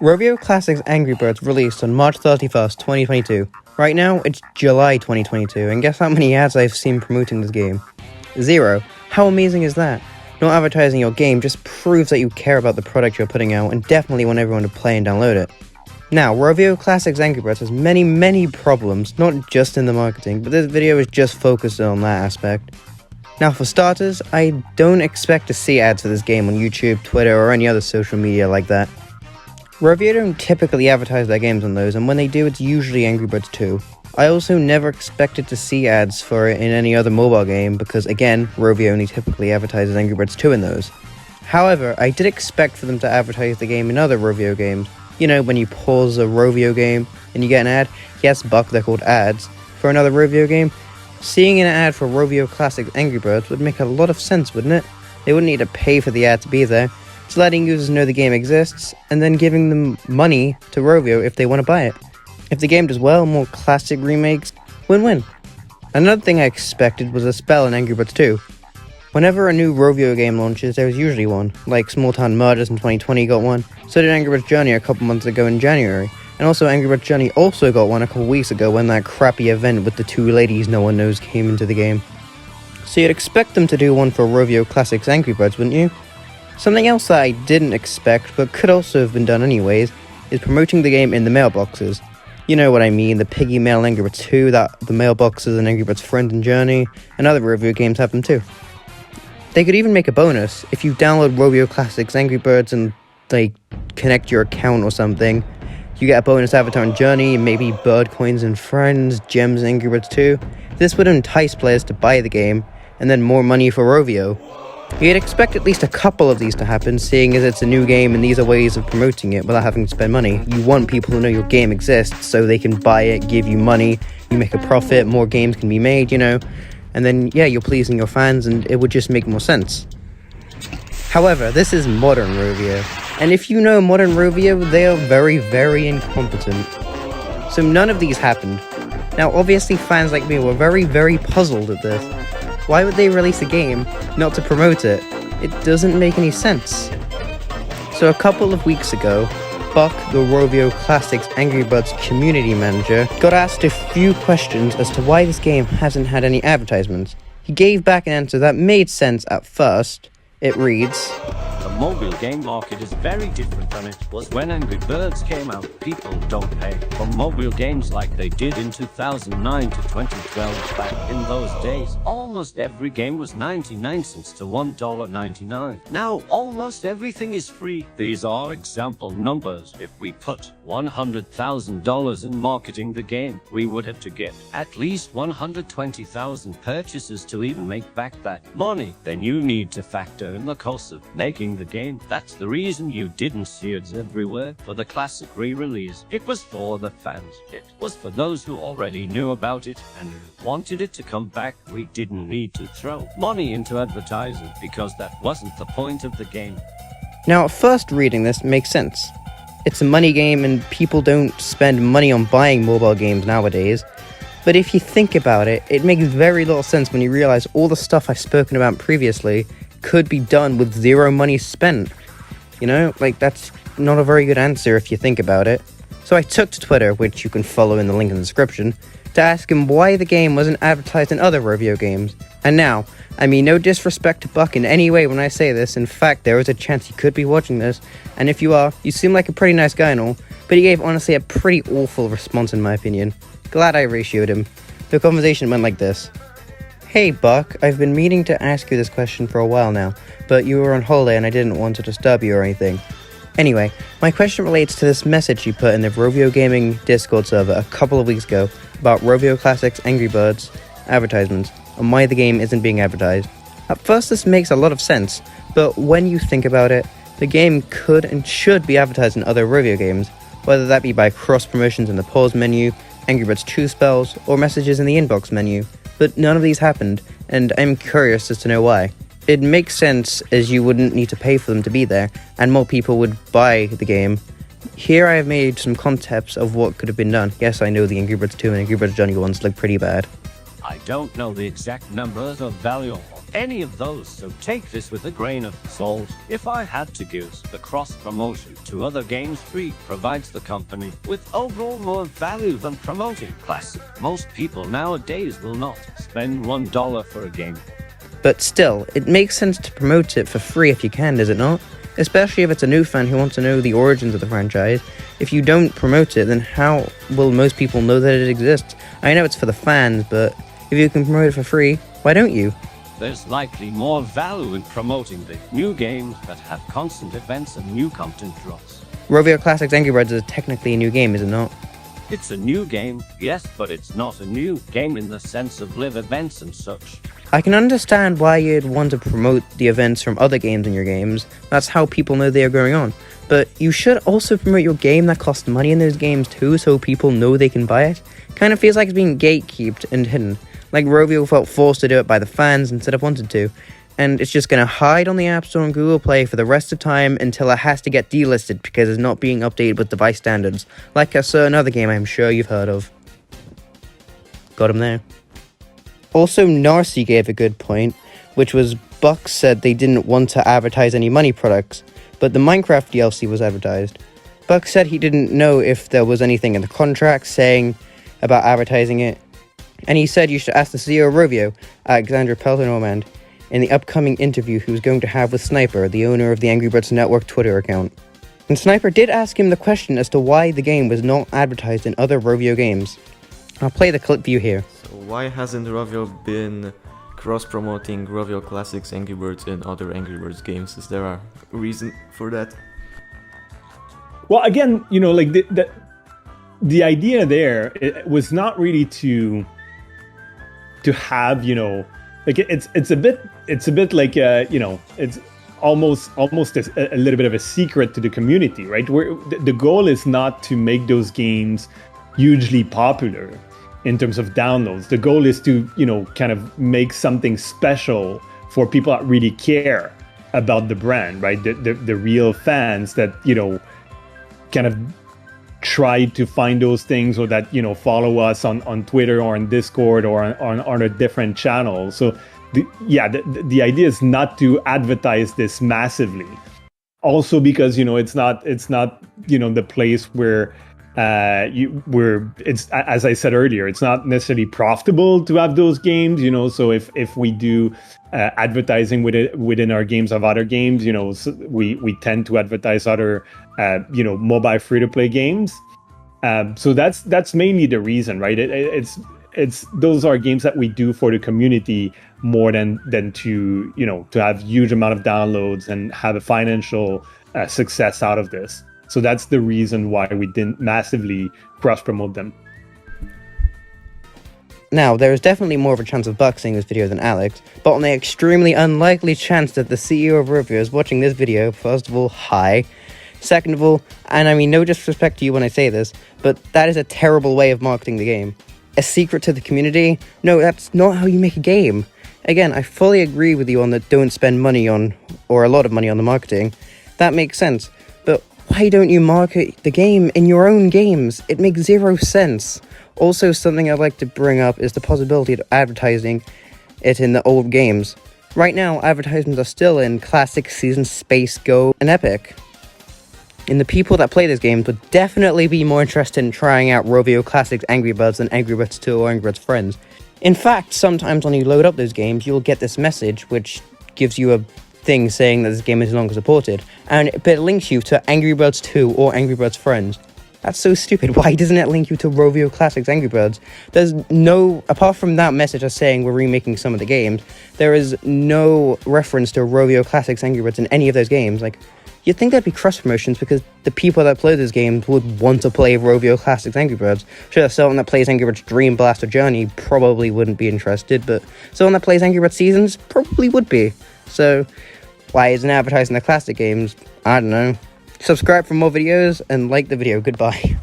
Rovio Classics Angry Birds released on March 31st, 2022. Right now, it's July 2022, and guess how many ads I've seen promoting this game? 0. How amazing is that? Not advertising your game just proves that you care about the product you're putting out and definitely want everyone to play and download it. Now, Rovio Classics Angry Birds has many problems, not just in the marketing, but this video is just focused on that aspect. Now, for starters, I don't expect to see ads for this game on YouTube, Twitter, or any other social media like that. Rovio don't typically advertise their games on those, and when they do, it's usually Angry Birds 2. I also never expected to see ads for it in any other mobile game because, again, Rovio only typically advertises Angry Birds 2 in those. However, I did expect for them to advertise the game in other Rovio games. You know, when you pause a Rovio game and you get an ad, yes, Buck, they're called ads, for another Rovio game. Seeing an ad for Rovio Classics Angry Birds would make a lot of sense, wouldn't it? They wouldn't need to pay for the ad to be there. It's letting users know the game exists, and then giving them money to Rovio if they want to buy it. If the game does well, more classic remakes, win-win. Another thing I expected was a spell in Angry Birds 2. Whenever a new Rovio game launches, there's usually one, like Small Town Murders in 2020 got one, so did Angry Birds Journey a couple months ago in January, and also Angry Birds Journey also got one a couple weeks ago when that crappy event with the two ladies no one knows came into the game. So you'd expect them to do one for Rovio Classics Angry Birds, wouldn't you? Something else that I didn't expect, but could also have been done anyways, is promoting the game in the mailboxes. You know what I mean, the piggy mail in Angry Birds 2, that the mailboxes in Angry Birds Friend and Journey, and other Rovio games have them too. They could even make a bonus. If you download Rovio Classics Angry Birds and, connect your account or something, you get a bonus avatar in Journey, maybe bird coins in Friends, gems in Angry Birds 2. This would entice players to buy the game, and then more money for Rovio. You'd expect at least a couple of these to happen, seeing as it's a new game and these are ways of promoting it without having to spend money. You want people to know your game exists so they can buy it, give you money, you make a profit, more games can be made, and then, you're pleasing your fans and it would just make more sense. However, this is modern Rovio, and if you know modern Rovio, they are very incompetent. So none of these happened. Now, obviously fans like me were very puzzled at this. Why would they release a game not to promote it? It doesn't make any sense. So a couple of weeks ago, Buck, the Rovio Classics Angry Birds community manager, got asked a few questions as to why this game hasn't had any advertisements. He gave back an answer that made sense at first. It reads, "The mobile game market is very different than it was when Angry Birds came out. People don't pay for mobile games like they did in 2009 to 2012. Back in those days, almost every game was 99 cents to $1.99. Now, almost everything is free. These are example numbers. If we put $100,000 in marketing the game, we would have to get at least 120,000 purchases to even make back that money. Then you need to factor in the cost of making the game. That's the reason you didn't see ads everywhere for the classic re-release. It was for the fans. It was for those who already knew about it and who wanted it to come back. We didn't need to throw money into advertising because that wasn't the point of the game." Now, at first reading this makes sense. It's a money game and people don't spend money on buying mobile games nowadays. But if you think about it, it makes very little sense when you realize all the stuff I've spoken about previously could be done with zero money spent. That's not a very good answer if you think about it. So I took to Twitter, which you can follow in the link in the description, to ask him why the game wasn't advertised in other Rovio games. And now, no disrespect to Buck in any way when I say this. In fact, there is a chance he could be watching this. And if you are, you seem like a pretty nice guy and all, but he gave honestly a pretty awful response in my opinion. Glad I ratioed him. The conversation went like this. "Hey Buck, I've been meaning to ask you this question for a while now, but you were on holiday and I didn't want to disturb you or anything. Anyway, my question relates to this message you put in the Rovio Gaming Discord server a couple of weeks ago about Rovio Classics Angry Birds advertisements and why the game isn't being advertised. At first this makes a lot of sense, but when you think about it, the game could and should be advertised in other Rovio games, whether that be by cross-promotions in the pause menu, Angry Birds 2 spells, or messages in the inbox menu. But none of these happened, and I'm curious as to know why. It makes sense as you wouldn't need to pay for them to be there, and more people would buy the game. Here I have made some concepts of what could have been done. Yes, I know the Angry Birds 2 and Angry Birds Journey ones look pretty bad. I don't know the exact numbers or value of any of those, so take this with a grain of salt. If I had to guess, the cross-promotion to other games free provides the company with overall more value than promoting Classic. Most people nowadays will not spend $1 for a game. But still, it makes sense to promote it for free if you can, does it not? Especially if it's a new fan who wants to know the origins of the franchise. If you don't promote it, then how will most people know that it exists? I know it's for the fans, but if you can promote it for free, why don't you? There's likely more value in promoting the new games that have constant events and new content drops. Rovio Classics Angry Birds is technically a new game, is it not? It's a new game, yes, but it's not a new game in the sense of live events and such. I can understand why you'd want to promote the events from other games in your games. That's how people know they are going on. But you should also promote your game that costs money in those games too, so people know they can buy it. Kind of feels like it's being gatekept and hidden. Like Rovio felt forced to do it by the fans instead of wanted to. And it's just going to hide on the App Store and Google Play for the rest of time until it has to get delisted because it's not being updated with device standards, like a certain other game I'm sure you've heard of. Got him there. Also, Narcy gave a good point, which was Buck said they didn't want to advertise any money products, but the Minecraft DLC was advertised. Buck said he didn't know if there was anything in the contract saying about advertising it, and he said you should ask the CEO of Rovio, Alexandra Pelton-Normand, in the upcoming interview he was going to have with Sniper, the owner of the Angry Birds Network Twitter account. And Sniper did ask him the question as to why the game was not advertised in other Rovio games. I'll play the clip for you here. So why hasn't Rovio been cross-promoting Rovio Classics Angry Birds in other Angry Birds games? Is there a reason for that? Well, again, like the idea there, it was not really to have, like it's a bit like it's almost a little bit of a secret to the community, right? Where the goal is not to make those games hugely popular in terms of downloads. The goal is to, kind of make something special for people that really care about the brand, right? The real fans that, kind of try to find those things, or that, follow us on Twitter or on Discord or on a different channel. So the idea is not to advertise this massively. Also because, it's not the place where it's, as I said earlier, it's not necessarily profitable to have those games, so if we do advertising within our games of other games, we tend to advertise other mobile free-to-play games, so that's mainly the reason, right? It's those are games that we do for the community more than to to have huge amount of downloads and have a financial success out of this. So that's the reason why we didn't massively cross-promote them. Now, there is definitely more of a chance of Buck seeing this video than Alex, but on the extremely unlikely chance that the CEO of Rovio is watching this video, first of all, hi. Second of all, and I mean no disrespect to you when I say this, but that is a terrible way of marketing the game. A secret to the community? No, that's not how you make a game. Again, I fully agree with you on that don't spend money on, or a lot of money on the marketing. That makes sense, but why don't you market the game in your own games? It makes zero sense. Also, something I'd like to bring up is the possibility of advertising it in the old games. Right now, advertisements are still in Classic, Season, Space, Go, and Epic. And the people that play these games would definitely be more interested in trying out Rovio Classics Angry Birds than Angry Birds 2 or Angry Birds Friends. In fact, sometimes when you load up those games, you'll get this message which gives you a thing saying that this game is no longer supported, and it links you to Angry Birds 2 or Angry Birds Friends. That's so stupid. Why doesn't it link you to Rovio Classics Angry Birds? There's no, apart from that message of saying we're remaking some of the games, there is no reference to Rovio Classics Angry Birds in any of those games. Like, you'd think there'd be cross promotions because the people that play those games would want to play Rovio Classics Angry Birds. Sure, someone that plays Angry Birds Dream Blast or Journey probably wouldn't be interested, but someone that plays Angry Birds Seasons probably would be. So, why isn't advertising the classic games? I don't know. Subscribe for more videos and like the video. Goodbye.